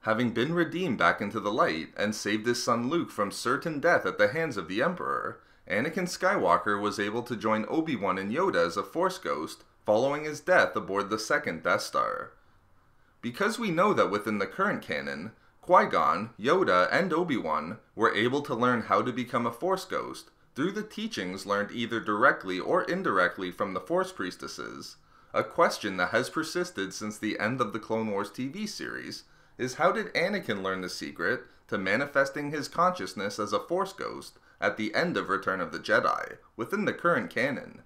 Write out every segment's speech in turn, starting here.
Having been redeemed back into the light and saved his son Luke from certain death at the hands of the Emperor, Anakin Skywalker was able to join Obi-Wan and Yoda as a Force ghost following his death aboard the second Death Star. Because we know that within the current canon, Qui-Gon, Yoda, and Obi-Wan were able to learn how to become a Force ghost through the teachings learned either directly or indirectly from the Force Priestesses, a question that has persisted since the end of the Clone Wars TV series is how did Anakin learn the secret to manifesting his consciousness as a Force ghost at the end of Return of the Jedi, within the current canon?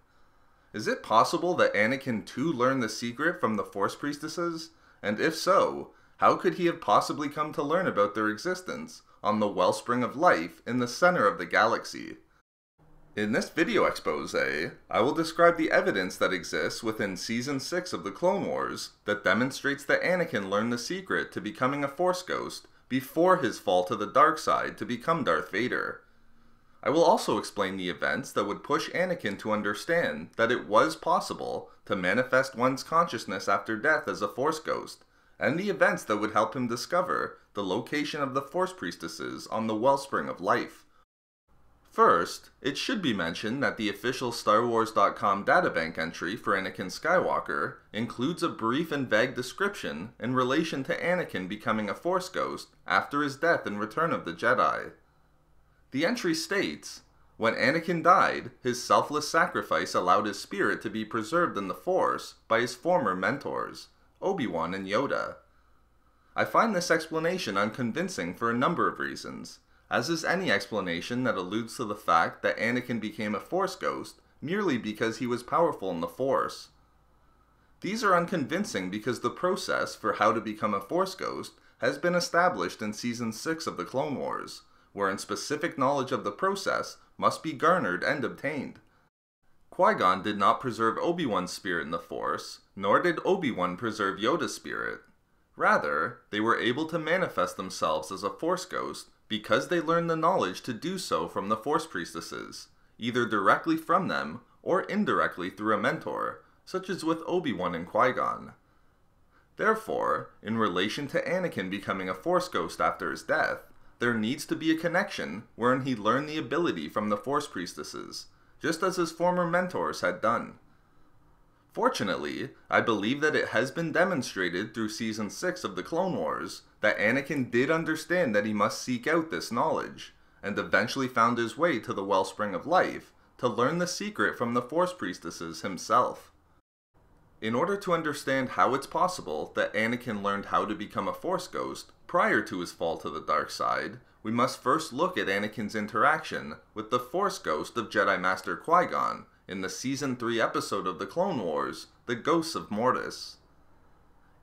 Is it possible that Anakin too learned the secret from the Force Priestesses? And if so, how could he have possibly come to learn about their existence on the Wellspring of Life in the center of the galaxy? In this video expose, I will describe the evidence that exists within Season 6 of the Clone Wars that demonstrates that Anakin learned the secret to becoming a Force ghost before his fall to the dark side to become Darth Vader. I will also explain the events that would push Anakin to understand that it was possible to manifest one's consciousness after death as a Force ghost, and the events that would help him discover the location of the Force Priestesses on the Wellspring of Life. First, it should be mentioned that the official StarWars.com databank entry for Anakin Skywalker includes a brief and vague description in relation to Anakin becoming a Force ghost after his death in Return of the Jedi. The entry states, "When Anakin died, his selfless sacrifice allowed his spirit to be preserved in the Force by his former mentors, Obi-Wan and Yoda." I find this explanation unconvincing for a number of reasons, as is any explanation that alludes to the fact that Anakin became a Force ghost merely because he was powerful in the Force. These are unconvincing because the process for how to become a Force ghost has been established in Season 6 of the Clone Wars, wherein specific knowledge of the process must be garnered and obtained. Qui-Gon did not preserve Obi-Wan's spirit in the Force, nor did Obi-Wan preserve Yoda's spirit. Rather, they were able to manifest themselves as a Force ghost because they learned the knowledge to do so from the Force Priestesses, either directly from them or indirectly through a mentor, such as with Obi-Wan and Qui-Gon. Therefore, in relation to Anakin becoming a Force ghost after his death, there needs to be a connection wherein he learned the ability from the Force Priestesses, just as his former mentors had done. Fortunately, I believe that it has been demonstrated through Season 6 of the Clone Wars that Anakin did understand that he must seek out this knowledge, and eventually found his way to the Wellspring of Life to learn the secret from the Force Priestesses himself. In order to understand how it's possible that Anakin learned how to become a Force ghost prior to his fall to the dark side, we must first look at Anakin's interaction with the Force ghost of Jedi Master Qui-Gon in the Season 3 episode of the Clone Wars, The Ghosts of Mortis.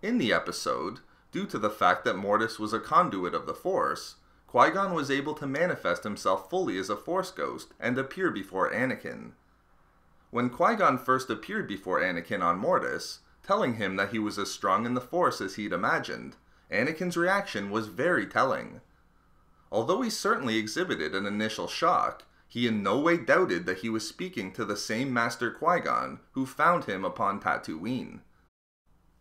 In the episode, due to the fact that Mortis was a conduit of the Force, Qui-Gon was able to manifest himself fully as a Force ghost and appear before Anakin. When Qui-Gon first appeared before Anakin on Mortis, telling him that he was as strong in the Force as he'd imagined, Anakin's reaction was very telling. Although he certainly exhibited an initial shock, he in no way doubted that he was speaking to the same Master Qui-Gon who found him upon Tatooine.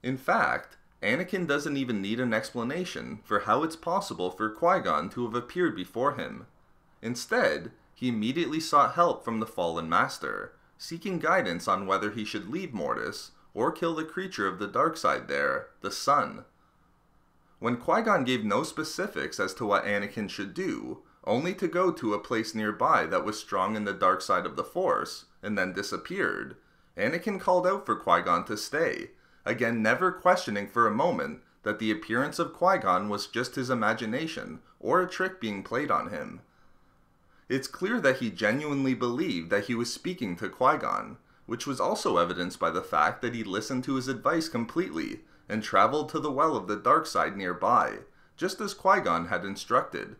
In fact, Anakin doesn't even need an explanation for how it's possible for Qui-Gon to have appeared before him. Instead, he immediately sought help from the fallen Master, seeking guidance on whether he should leave Mortis or kill the creature of the dark side there, the Sun. When Qui-Gon gave no specifics as to what Anakin should do, only to go to a place nearby that was strong in the dark side of the Force, and then disappeared, Anakin called out for Qui-Gon to stay, again never questioning for a moment that the appearance of Qui-Gon was just his imagination, or a trick being played on him. It's clear that he genuinely believed that he was speaking to Qui-Gon, which was also evidenced by the fact that he listened to his advice completely, and traveled to the well of the dark side nearby, just as Qui-Gon had instructed.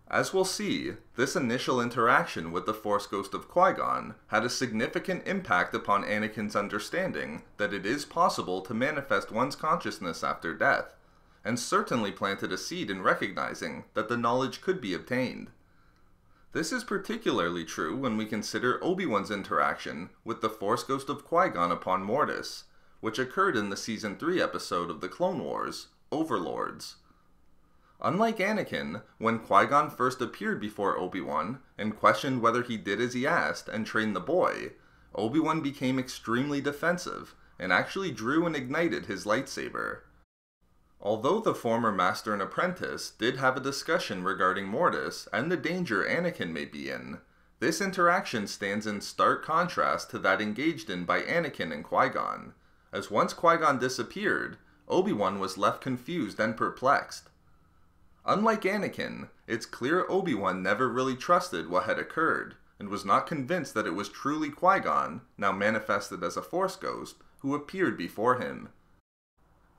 As we'll see, this initial interaction with the Force Ghost of Qui-Gon had a significant impact upon Anakin's understanding that it is possible to manifest one's consciousness after death, and certainly planted a seed in recognizing that the knowledge could be obtained. This is particularly true when we consider Obi-Wan's interaction with the Force Ghost of Qui-Gon upon Mortis, which occurred in the Season 3 episode of the Clone Wars, Overlords. Unlike Anakin, when Qui-Gon first appeared before Obi-Wan and questioned whether he did as he asked and trained the boy, Obi-Wan became extremely defensive and actually drew and ignited his lightsaber. Although the former master and apprentice did have a discussion regarding Mortis and the danger Anakin may be in, this interaction stands in stark contrast to that engaged in by Anakin and Qui-Gon, as once Qui-Gon disappeared, Obi-Wan was left confused and perplexed. Unlike Anakin, it's clear Obi-Wan never really trusted what had occurred, and was not convinced that it was truly Qui-Gon, now manifested as a Force ghost, who appeared before him.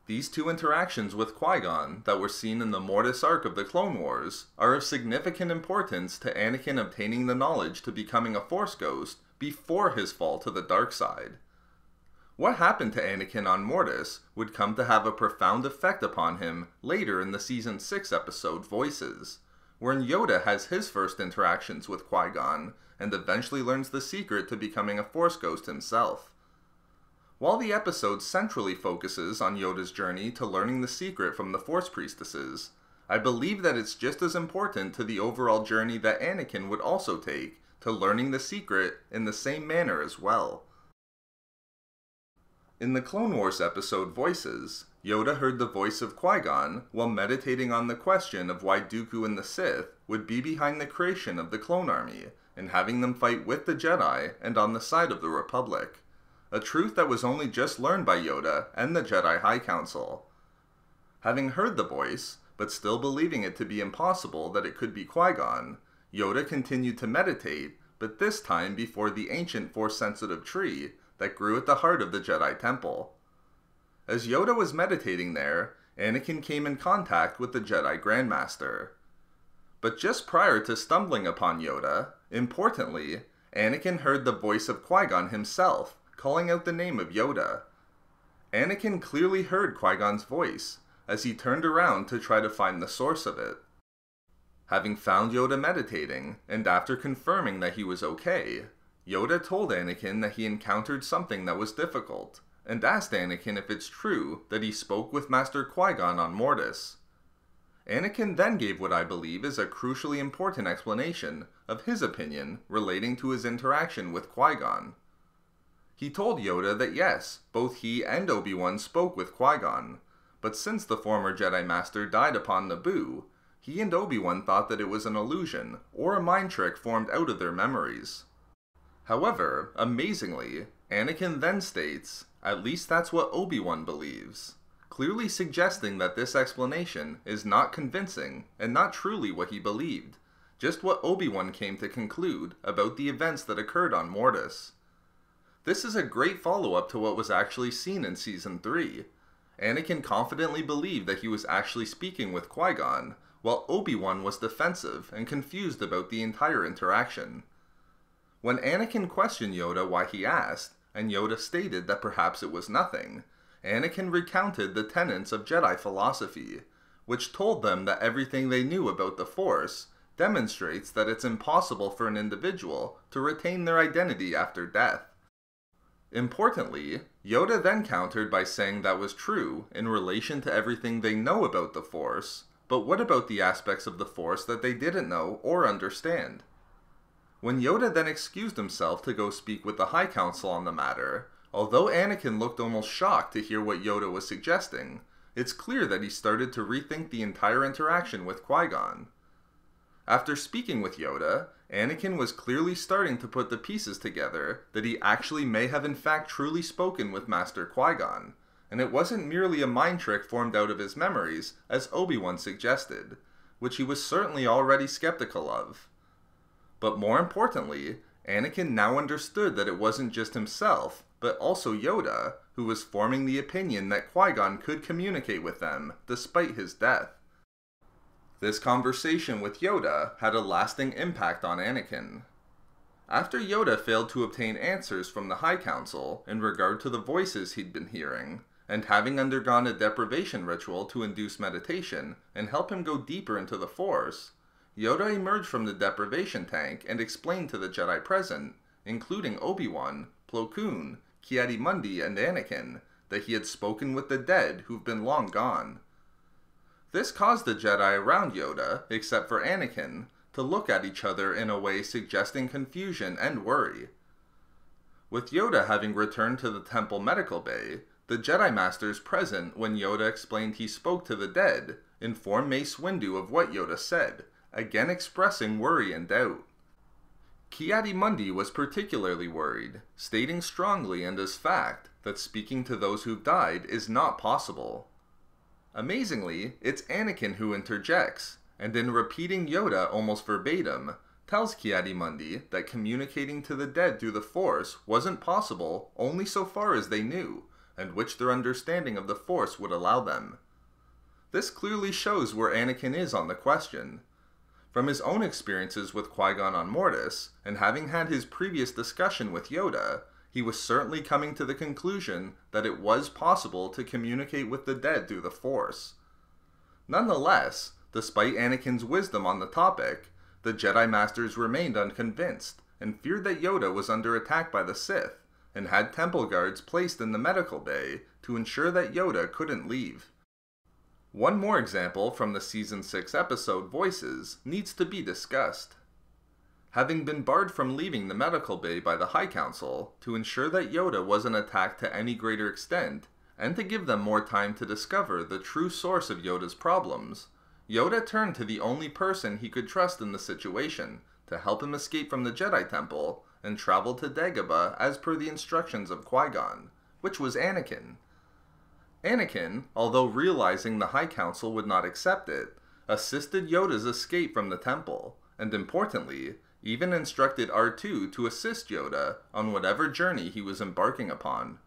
These two interactions with Qui-Gon that were seen in the Mortis arc of the Clone Wars are of significant importance to Anakin obtaining the knowledge to becoming a Force ghost before his fall to the dark side. What happened to Anakin on Mortis would come to have a profound effect upon him later in the Season 6 episode Voices, wherein Yoda has his first interactions with Qui-Gon and eventually learns the secret to becoming a Force ghost himself. While the episode centrally focuses on Yoda's journey to learning the secret from the Force Priestesses, I believe that it's just as important to the overall journey that Anakin would also take to learning the secret in the same manner as well. In the Clone Wars episode Voices, Yoda heard the voice of Qui-Gon while meditating on the question of why Dooku and the Sith would be behind the creation of the Clone Army, and having them fight with the Jedi and on the side of the Republic. A truth that was only just learned by Yoda and the Jedi High Council. Having heard the voice, but still believing it to be impossible that it could be Qui-Gon, Yoda continued to meditate, but this time before the ancient Force-sensitive tree that grew at the heart of the Jedi Temple. As Yoda was meditating there, Anakin came in contact with the Jedi Grandmaster. But just prior to stumbling upon Yoda, importantly, Anakin heard the voice of Qui-Gon himself, calling out the name of Yoda. Anakin clearly heard Qui-Gon's voice, as he turned around to try to find the source of it. Having found Yoda meditating, and after confirming that he was okay, Yoda told Anakin that he encountered something that was difficult, and asked Anakin if it's true that he spoke with Master Qui-Gon on Mortis. Anakin then gave what I believe is a crucially important explanation of his opinion relating to his interaction with Qui-Gon. He told Yoda that yes, both he and Obi-Wan spoke with Qui-Gon, but since the former Jedi Master died upon Naboo, he and Obi-Wan thought that it was an illusion, or a mind trick formed out of their memories. However, amazingly, Anakin then states, at least that's what Obi-Wan believes, clearly suggesting that this explanation is not convincing and not truly what he believed, just what Obi-Wan came to conclude about the events that occurred on Mortis. This is a great follow-up to what was actually seen in Season 3. Anakin confidently believed that he was actually speaking with Qui-Gon, while Obi-Wan was defensive and confused about the entire interaction. When Anakin questioned Yoda why he asked, and Yoda stated that perhaps it was nothing, Anakin recounted the tenets of Jedi philosophy, which told them that everything they knew about the Force demonstrates that it's impossible for an individual to retain their identity after death. Importantly, Yoda then countered by saying that was true in relation to everything they know about the Force, but what about the aspects of the Force that they didn't know or understand? When Yoda then excused himself to go speak with the High Council on the matter, although Anakin looked almost shocked to hear what Yoda was suggesting, it's clear that he started to rethink the entire interaction with Qui-Gon. After speaking with Yoda, Anakin was clearly starting to put the pieces together that he actually may have in fact truly spoken with Master Qui-Gon, and it wasn't merely a mind trick formed out of his memories, as Obi-Wan suggested, which he was certainly already skeptical of. But more importantly, Anakin now understood that it wasn't just himself, but also Yoda, who was forming the opinion that Qui-Gon could communicate with them, despite his death. This conversation with Yoda had a lasting impact on Anakin. After Yoda failed to obtain answers from the High Council in regard to the voices he'd been hearing, and having undergone a deprivation ritual to induce meditation and help him go deeper into the Force, Yoda emerged from the deprivation tank and explained to the Jedi present, including Obi-Wan, Plo Koon, Ki-Adi-Mundi, and Anakin, that he had spoken with the dead who've been long gone. This caused the Jedi around Yoda, except for Anakin, to look at each other in a way suggesting confusion and worry. With Yoda having returned to the temple medical bay, the Jedi Masters present when Yoda explained he spoke to the dead informed Mace Windu of what Yoda said, again expressing worry and doubt. Ki-Adi-Mundi was particularly worried, stating strongly and as fact that speaking to those who've died is not possible. Amazingly, it's Anakin who interjects, and in repeating Yoda almost verbatim, tells Ki-Adi-Mundi that communicating to the dead through the Force wasn't possible only so far as they knew, and which their understanding of the Force would allow them. This clearly shows where Anakin is on the question. From his own experiences with Qui-Gon on Mortis, and having had his previous discussion with Yoda, he was certainly coming to the conclusion that it was possible to communicate with the dead through the Force. Nonetheless, despite Anakin's wisdom on the topic, the Jedi Masters remained unconvinced, and feared that Yoda was under attack by the Sith, and had temple guards placed in the medical bay to ensure that Yoda couldn't leave. One more example from the Season 6 episode Voices needs to be discussed. Having been barred from leaving the medical bay by the High Council to ensure that Yoda wasn't attacked to any greater extent, and to give them more time to discover the true source of Yoda's problems, Yoda turned to the only person he could trust in the situation to help him escape from the Jedi Temple and travel to Dagobah as per the instructions of Qui-Gon, which was Anakin. Anakin, although realizing the High Council would not accept it, assisted Yoda's escape from the temple, and importantly, even instructed R2 to assist Yoda on whatever journey he was embarking upon.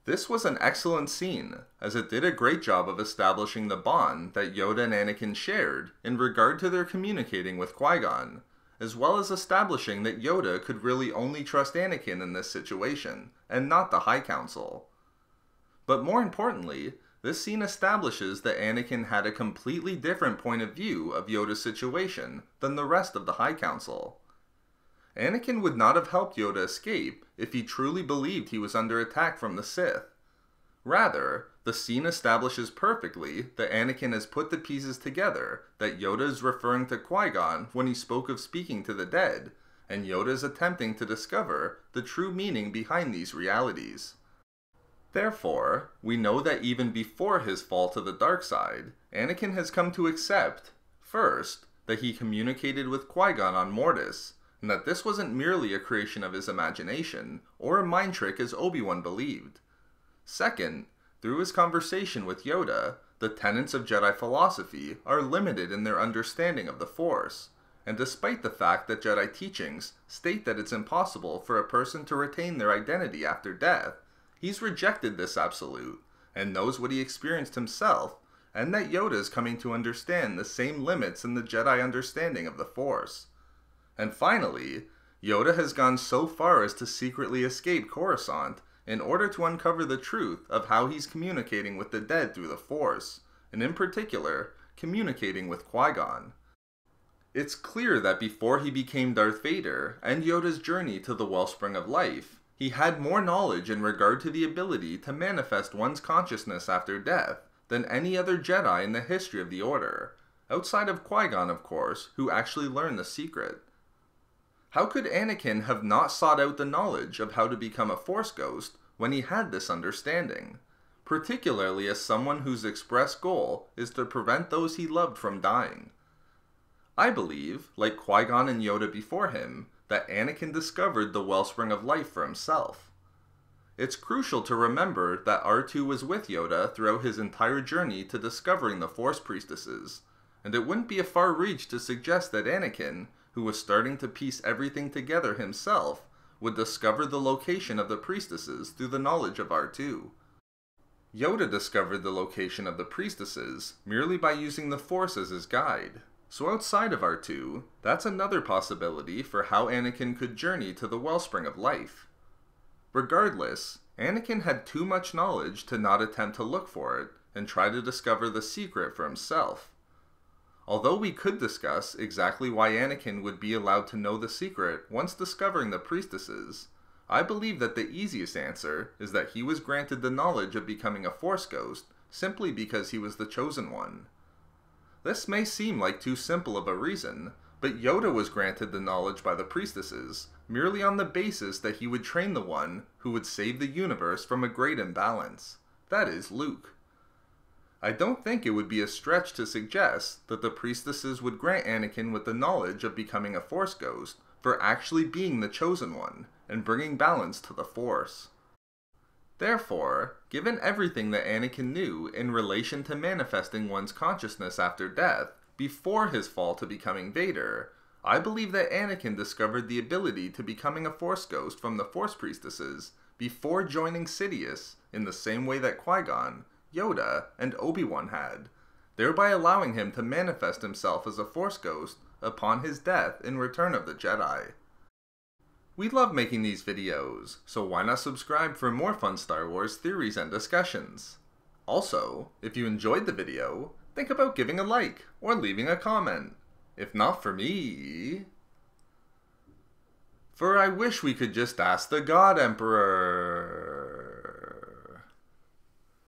This was an excellent scene, as it did a great job of establishing the bond that Yoda and Anakin shared in regard to their communicating with Qui-Gon, as well as establishing that Yoda could really only trust Anakin in this situation, and not the High Council. But more importantly, this scene establishes that Anakin had a completely different point of view of Yoda's situation than the rest of the High Council. Anakin would not have helped Yoda escape if he truly believed he was under attack from the Sith. Rather, the scene establishes perfectly that Anakin has put the pieces together that Yoda is referring to Qui-Gon when he spoke of speaking to the dead, and Yoda is attempting to discover the true meaning behind these realities. Therefore, we know that even before his fall to the dark side, Anakin has come to accept, first, that he communicated with Qui-Gon on Mortis, and that this wasn't merely a creation of his imagination, or a mind trick as Obi-Wan believed. Second, through his conversation with Yoda, the tenets of Jedi philosophy are limited in their understanding of the Force, and despite the fact that Jedi teachings state that it's impossible for a person to retain their identity after death, he's rejected this absolute, and knows what he experienced himself, and that Yoda is coming to understand the same limits in the Jedi understanding of the Force. And finally, Yoda has gone so far as to secretly escape Coruscant in order to uncover the truth of how he's communicating with the dead through the Force, and in particular, communicating with Qui-Gon. It's clear that before he became Darth Vader and Yoda's journey to the Wellspring of Life, he had more knowledge in regard to the ability to manifest one's consciousness after death than any other Jedi in the history of the Order, outside of Qui-Gon, of course, who actually learned the secret. How could Anakin have not sought out the knowledge of how to become a Force ghost when he had this understanding, particularly as someone whose express goal is to prevent those he loved from dying? I believe, like Qui-Gon and Yoda before him, that Anakin discovered the Wellspring of Life for himself. It's crucial to remember that R2 was with Yoda throughout his entire journey to discovering the Force Priestesses, and it wouldn't be a far reach to suggest that Anakin, who was starting to piece everything together himself, would discover the location of the Priestesses through the knowledge of R2. Yoda discovered the location of the Priestesses merely by using the Force as his guide. So outside of R2, that's another possibility for how Anakin could journey to the Wellspring of Life. Regardless, Anakin had too much knowledge to not attempt to look for it and try to discover the secret for himself. Although we could discuss exactly why Anakin would be allowed to know the secret once discovering the Priestesses, I believe that the easiest answer is that he was granted the knowledge of becoming a Force ghost simply because he was the chosen one. This may seem like too simple of a reason, but Yoda was granted the knowledge by the Priestesses merely on the basis that he would train the one who would save the universe from a great imbalance. That is, Luke. I don't think it would be a stretch to suggest that the Priestesses would grant Anakin with the knowledge of becoming a Force ghost for actually being the chosen one and bringing balance to the Force. Therefore, given everything that Anakin knew in relation to manifesting one's consciousness after death, before his fall to becoming Vader, I believe that Anakin discovered the ability to becoming a Force ghost from the Force Priestesses before joining Sidious in the same way that Qui-Gon, Yoda, and Obi-Wan had, thereby allowing him to manifest himself as a Force ghost upon his death in Return of the Jedi. We love making these videos, so why not subscribe for more fun Star Wars theories and discussions? Also, if you enjoyed the video, think about giving a like or leaving a comment. If not for me... For I wish we could just ask the God Emperor.